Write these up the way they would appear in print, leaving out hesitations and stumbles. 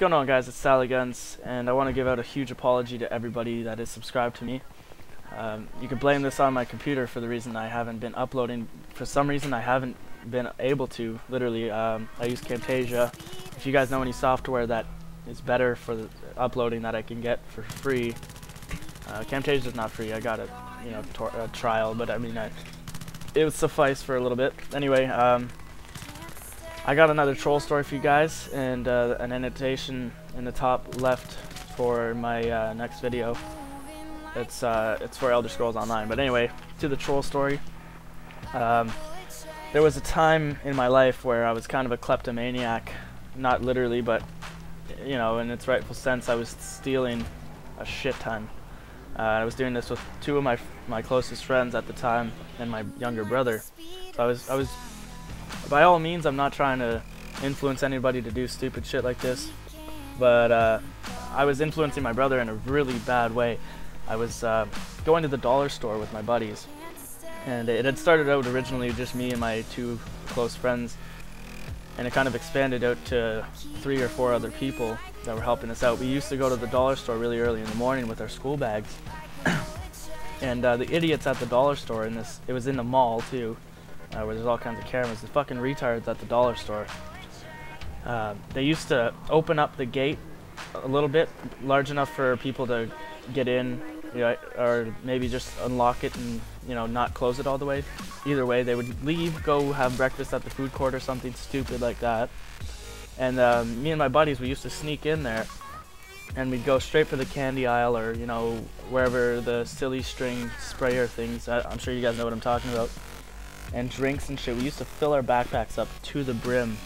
going on, guys? It's SallyGuns, and I want to give out a huge apology to everybody that is subscribed to me. You can blame this on my computer for the reason I haven't been uploading. For some reason I haven't been able to, literally. I use Camtasia. If you guys know any software that is better for the uploading that I can get for free, Camtasia is not free. I got a trial, but I mean it would suffice for a little bit. Anyway, I got another troll story for you guys, and an annotation in the top left for my next video. It's for Elder Scrolls Online. But anyway, to the troll story. There was a time in my life where I was kind of a kleptomaniac, not literally, but you know, in its rightful sense, I was stealing a shit ton. I was doing this with two of my closest friends at the time and my younger brother. So I was by all means, I'm not trying to influence anybody to do stupid shit like this, but I was influencing my brother in a really bad way. I was going to the dollar store with my buddies, and it had started out originally just me and my two close friends, and it kind of expanded out to 3 or 4 other people that were helping us out. We used to go to the dollar store really early in the morning with our school bags, and the idiots at the dollar store, it was in the mall too, where there's all kinds of cameras. The fucking retards at the dollar store, they used to open up the gate a little bit large enough for people to get in, you know, or maybe just unlock it and, you know, not close it all the way. Either way, they would leave, go have breakfast at the food court or something stupid like that. And me and my buddies, we used to sneak in there, and we'd go straight for the candy aisle, or, you know, wherever the silly string sprayer things, I'm sure you guys know what I'm talking about, and drinks and shit. We used to fill our backpacks up to the brim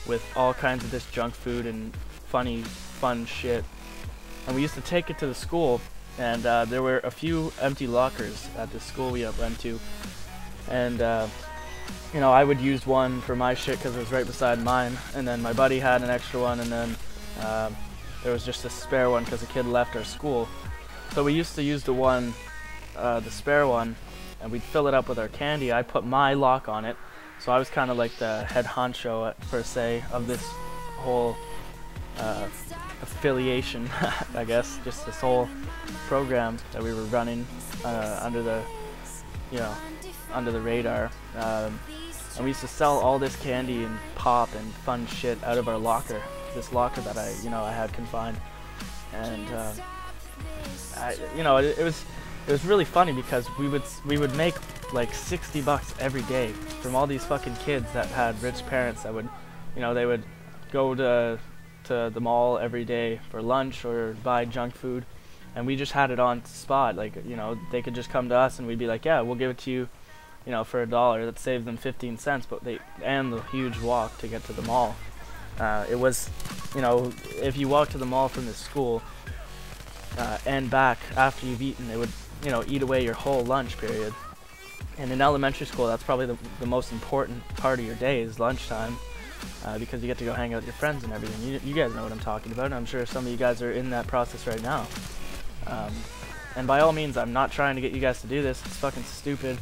with all kinds of this junk food and fun shit. And we used to take it to the school, and there were a few empty lockers at the school we went to, and you know, I would use one for my shit because it was right beside mine, and then my buddy had an extra one, and then there was just a spare one because a kid left our school. So we used to use the spare one, and we'd fill it up with our candy. I put my lock on it, so I was kind of like the head honcho per se of this whole affiliation, I guess, just this whole program that we were running under the radar, and we used to sell all this candy and pop and fun shit out of our locker, this locker that I had confined. And it was really funny because we would make like $60 every day from all these fucking kids that had rich parents that would, you know, they would go to the mall every day for lunch or buy junk food, and we just had it on spot. Like, you know, they could just come to us and we'd be like, yeah, we'll give it to you, you know, for $1. That saved them 15 cents, but and the huge walk to get to the mall. It was, you know, if you walk to the mall from the school and back after you've eaten, it would, you know, eat away your whole lunch period. And in elementary school, that's probably the most important part of your day is lunchtime. Because you get to go hang out with your friends and everything. You guys know what I'm talking about, and I'm sure some of you guys are in that process right now. And by all means, I'm not trying to get you guys to do this. It's fucking stupid.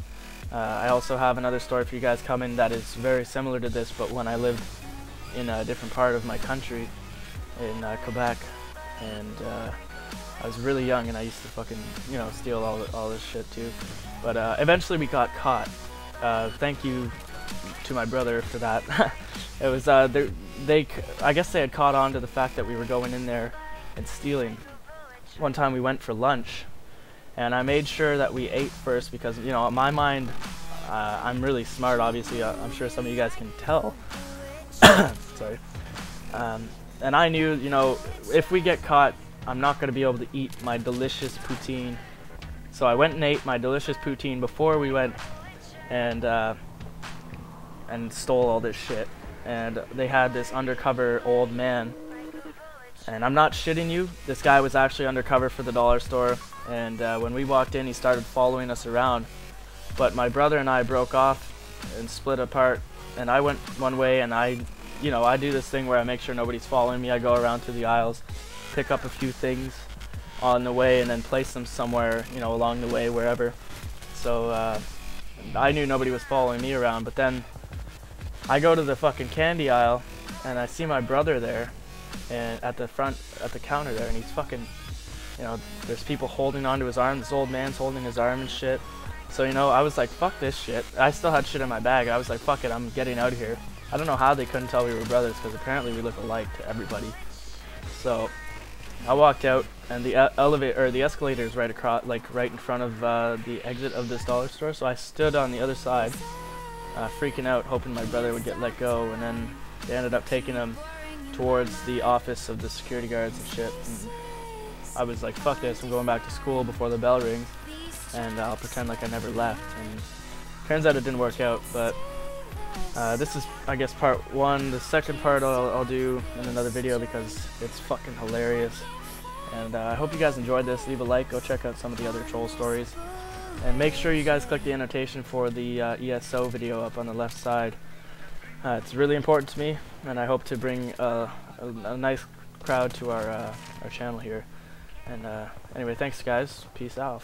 I also have another story for you guys coming that is very similar to this, but when I lived in a different part of my country, in Quebec, and I was really young, and I used to fucking, you know, steal all this shit too. But eventually we got caught. Thank you to my brother for that. It was I guess they had caught on to the fact that we were going in there and stealing. One time we went for lunch, and I made sure that we ate first because, you know, in my mind, I'm really smart, obviously. I'm sure some of you guys can tell. Sorry. And I knew, you know, if we get caught, I'm not going to be able to eat my delicious poutine. So I went and ate my delicious poutine before we went and stole all this shit. And they had this undercover old man, and I'm not shitting you, this guy was actually undercover for the dollar store, and when we walked in, he started following us around. But my brother and I broke off and split apart, and I went one way, and I do this thing where I make sure nobody's following me. I go around through the aisles, pick up a few things on the way, and then place them somewhere, you know, along the way, wherever. So I knew nobody was following me around, but then I go to the fucking candy aisle, and I see my brother there, and at the counter there, and he's fucking, you know, there's people holding onto his arm. This old man's holding his arm and shit. So, you know, I was like, fuck this shit. I still had shit in my bag. I was like, fuck it, I'm getting out of here. I don't know how they couldn't tell we were brothers, because apparently we look alike to everybody. So I walked out, and the escalator is right across, like right in front of the exit of this dollar store. So I stood on the other side, freaking out, hoping my brother would get let go. And then they ended up taking him towards the office of the security guards and shit. And I was like, fuck this, I'm going back to school before the bell rings, and I'll pretend like I never left. And turns out it didn't work out, but this is, I guess, part one. The second part I'll do in another video because it's fucking hilarious. And I hope you guys enjoyed this. Leave a like, go check out some of the other troll stories. And make sure you guys click the annotation for the ESO video up on the left side. It's really important to me, and I hope to bring a nice crowd to our channel here. And anyway, thanks guys. Peace out.